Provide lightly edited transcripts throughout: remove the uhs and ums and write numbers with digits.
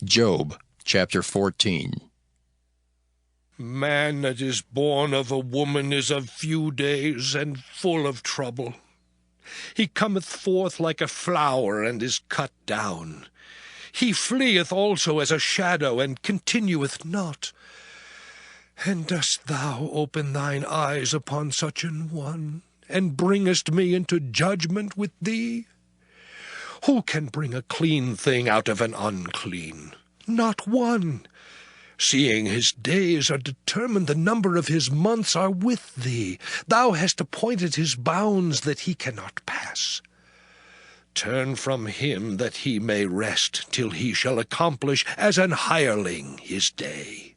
Job chapter 14. Man that is born of a woman is of few days and full of trouble. He cometh forth like a flower and is cut down. He fleeth also as a shadow and continueth not. And dost thou open thine eyes upon such an one, and bringest me into judgment with thee? Who can bring a clean thing out of an unclean? Not one. Seeing his days are determined, the number of his months are with thee. Thou hast appointed his bounds that he cannot pass. Turn from him that he may rest, till he shall accomplish as an hireling his day.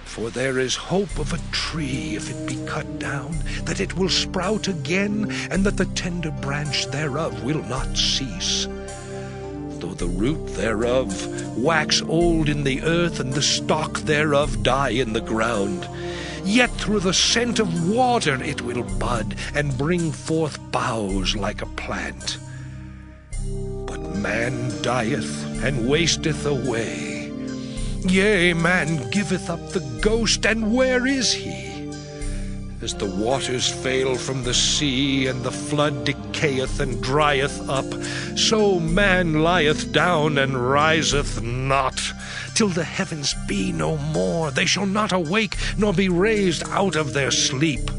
For there is hope of a tree, if it be cut down, that it will sprout again, and that the tender branch thereof will not cease. Though the root thereof wax old in the earth, and the stalk thereof die in the ground, yet through the scent of water it will bud, and bring forth boughs like a plant. But man dieth, and wasteth away. Yea, man giveth up the ghost, and where is he? As the waters fail from the sea, and the flood decayeth and drieth up, so man lieth down and riseth not. Till the heavens be no more, they shall not awake, nor be raised out of their sleep.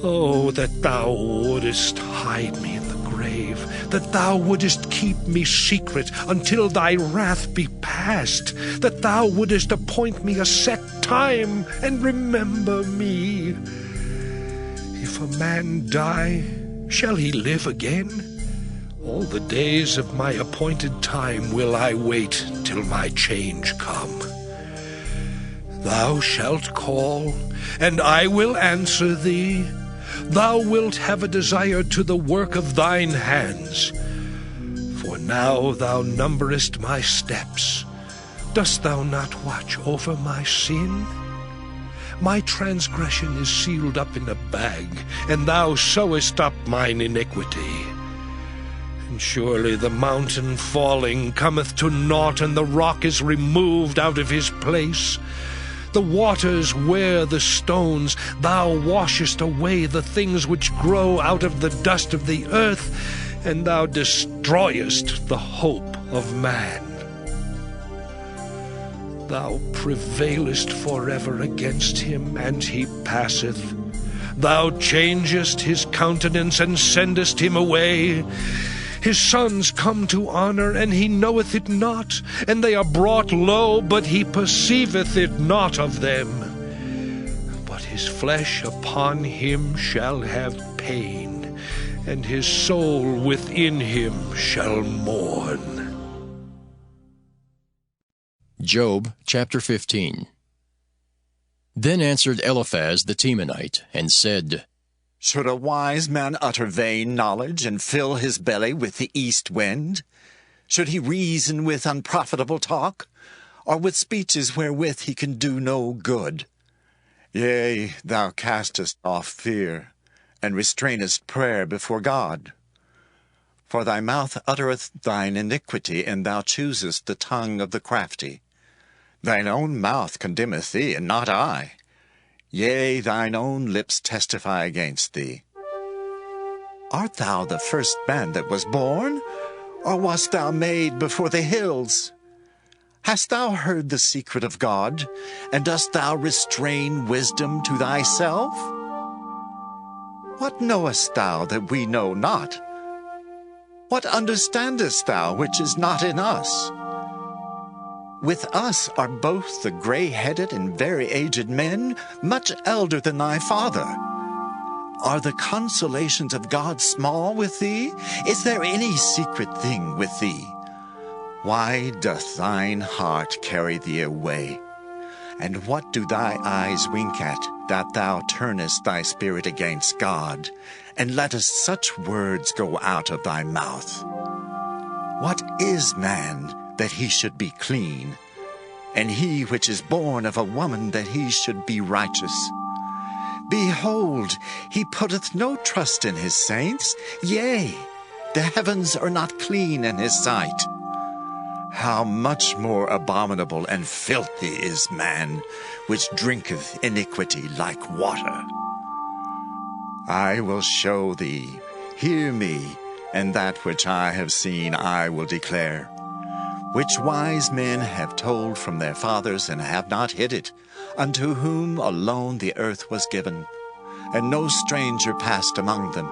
Oh, that thou wouldest hide me in the grave, that thou wouldest keep me secret until thy wrath be past, that thou wouldest appoint me a set time and remember me. If a man die, shall he live again? All the days of my appointed time will I wait till my change come. Thou shalt call, and I will answer thee. Thou wilt have a desire to the work of thine hands. For now thou numberest my steps. Dost thou not watch over my sin? My transgression is sealed up in a bag, and thou sewest up mine iniquity. And surely the mountain falling cometh to naught, and the rock is removed out of his place. The waters wear the stones. Thou washest away the things which grow out of the dust of the earth, and thou destroyest the hope of man. Thou prevailest forever against him, and he passeth. Thou changest his countenance, and sendest him away. His sons come to honor, and he knoweth it not, and they are brought low, but he perceiveth it not of them. But his flesh upon him shall have pain, and his soul within him shall mourn. Job chapter 15. Then answered Eliphaz the Temanite, and said, Should a wise man utter vain knowledge, and fill his belly with the east wind? Should he reason with unprofitable talk, or with speeches wherewith he can do no good? Yea, thou castest off fear, and restrainest prayer before God. For thy mouth uttereth thine iniquity, and thou choosest the tongue of the crafty. Thine own mouth condemneth thee, and not I. Yea, thine own lips testify against thee. Art thou the first man that was born, or wast thou made before the hills? Hast thou heard the secret of God, and dost thou restrain wisdom to thyself? What knowest thou that we know not? What understandest thou which is not in us? With us are both the gray-headed and very aged men, much elder than thy father. Are the consolations of God small with thee? Is there any secret thing with thee? Why doth thine heart carry thee away? And what do thy eyes wink at, that thou turnest thy spirit against God, and lettest such words go out of thy mouth? What is man, that he should be clean, and he which is born of a woman, that he should be righteous? Behold, he putteth no trust in his saints, yea, the heavens are not clean in his sight. how much more abominable and filthy is man, which drinketh iniquity like water. I will show thee, hear me, and that which I have seen I will declare, which wise men have told from their fathers, and have not hid it, unto whom alone the earth was given, and no stranger passed among them.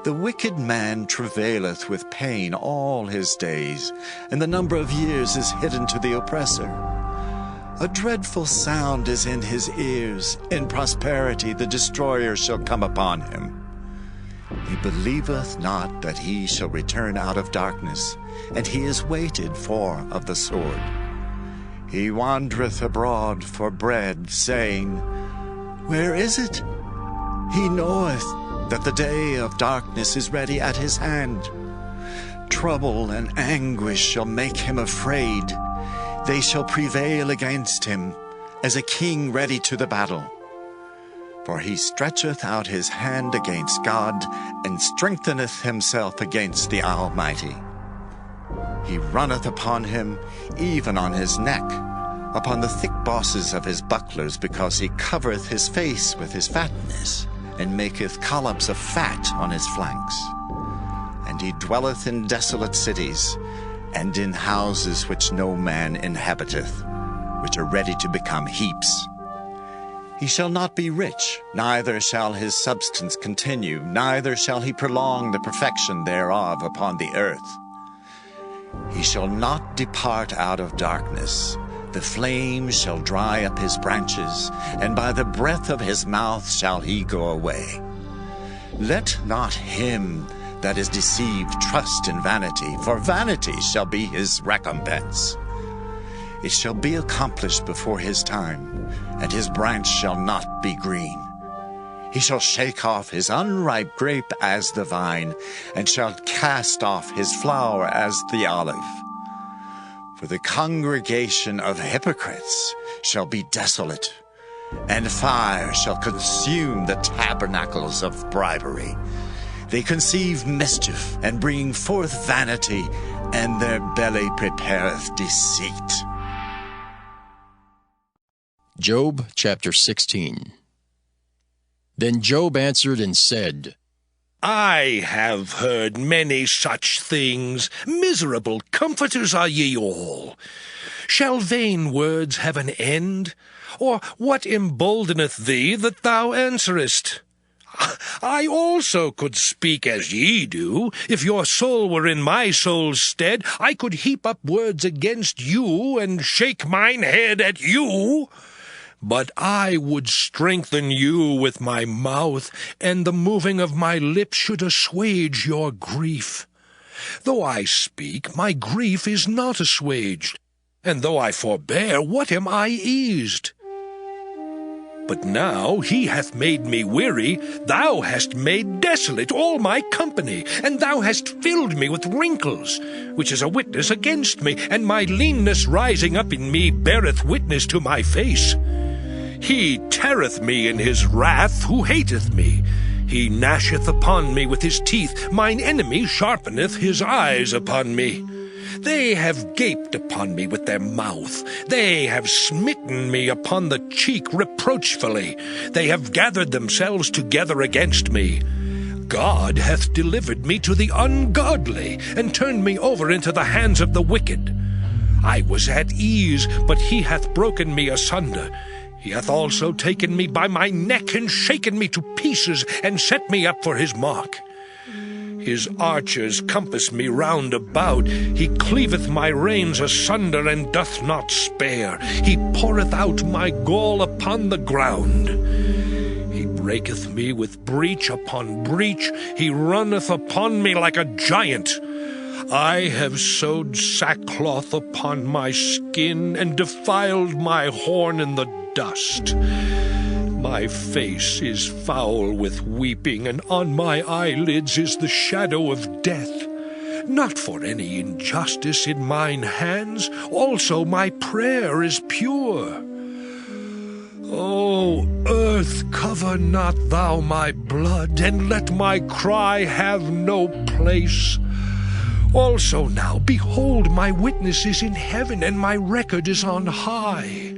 The wicked man travaileth with pain all his days, and the number of years is hidden to the oppressor. A dreadful sound is in his ears. In prosperity the destroyer shall come upon him. He believeth not that he shall return out of darkness, and he is waited for of the sword. He wandereth abroad for bread, saying, Where is it? He knoweth that the day of darkness is ready at his hand. Trouble and anguish shall make him afraid. They shall prevail against him, as a king ready to the battle. For he stretcheth out his hand against God, and strengtheneth himself against the Almighty. He runneth upon him, even on his neck, upon the thick bosses of his bucklers, because he covereth his face with his fatness, and maketh collops of fat on his flanks. And he dwelleth in desolate cities, and in houses which no man inhabiteth, which are ready to become heaps. He shall not be rich, neither shall his substance continue, neither shall he prolong the perfection thereof upon the earth. He shall not depart out of darkness. The flame shall dry up his branches, and by the breath of his mouth shall he go away. Let not him that is deceived trust in vanity, for vanity shall be his recompense. It shall be accomplished before his time, and his branch shall not be green. He shall shake off his unripe grape as the vine, and shall cast off his flower as the olive. For the congregation of hypocrites shall be desolate, and fire shall consume the tabernacles of bribery. They conceive mischief, and bring forth vanity, and their belly prepareth deceit. Job chapter 16. Then Job answered and said, I have heard many such things. Miserable comforters are ye all. Shall vain words have an end? Or what emboldeneth thee that thou answerest? I also could speak as ye do. If your soul were in my soul's stead, I could heap up words against you, and shake mine head at you. But I would strengthen you with my mouth, and the moving of my lips should assuage your grief. Though I speak, my grief is not assuaged, and though I forbear, what am I eased? But now he hath made me weary. Thou hast made desolate all my company, and thou hast filled me with wrinkles, which is a witness against me, and my leanness rising up in me beareth witness to my face. He teareth me in his wrath who hateth me. He gnasheth upon me with his teeth. Mine enemy sharpeneth his eyes upon me. They have gaped upon me with their mouth. They have smitten me upon the cheek reproachfully. They have gathered themselves together against me. God hath delivered me to the ungodly, and turned me over into the hands of the wicked. I was at ease, but he hath broken me asunder. He hath also taken me by my neck, and shaken me to pieces, and set me up for his mark. His archers compass me round about. He cleaveth my reins asunder, and doth not spare. He poureth out my gall upon the ground. He breaketh me with breach upon breach. He runneth upon me like a giant. I have sewed sackcloth upon my skin, and defiled my horn in the dust. My face is foul with weeping, and on my eyelids is the shadow of death. Not for any injustice in mine hands, also my prayer is pure. O earth, cover not thou my blood, and let my cry have no place. Also now, behold, my witness is in heaven, and my record is on high.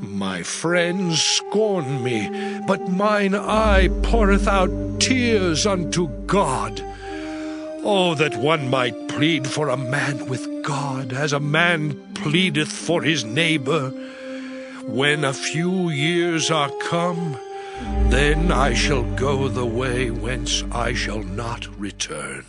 My friends scorn me, but mine eye poureth out tears unto God. Oh, that one might plead for a man with God, as a man pleadeth for his neighbor. When a few years are come, then I shall go the way whence I shall not return.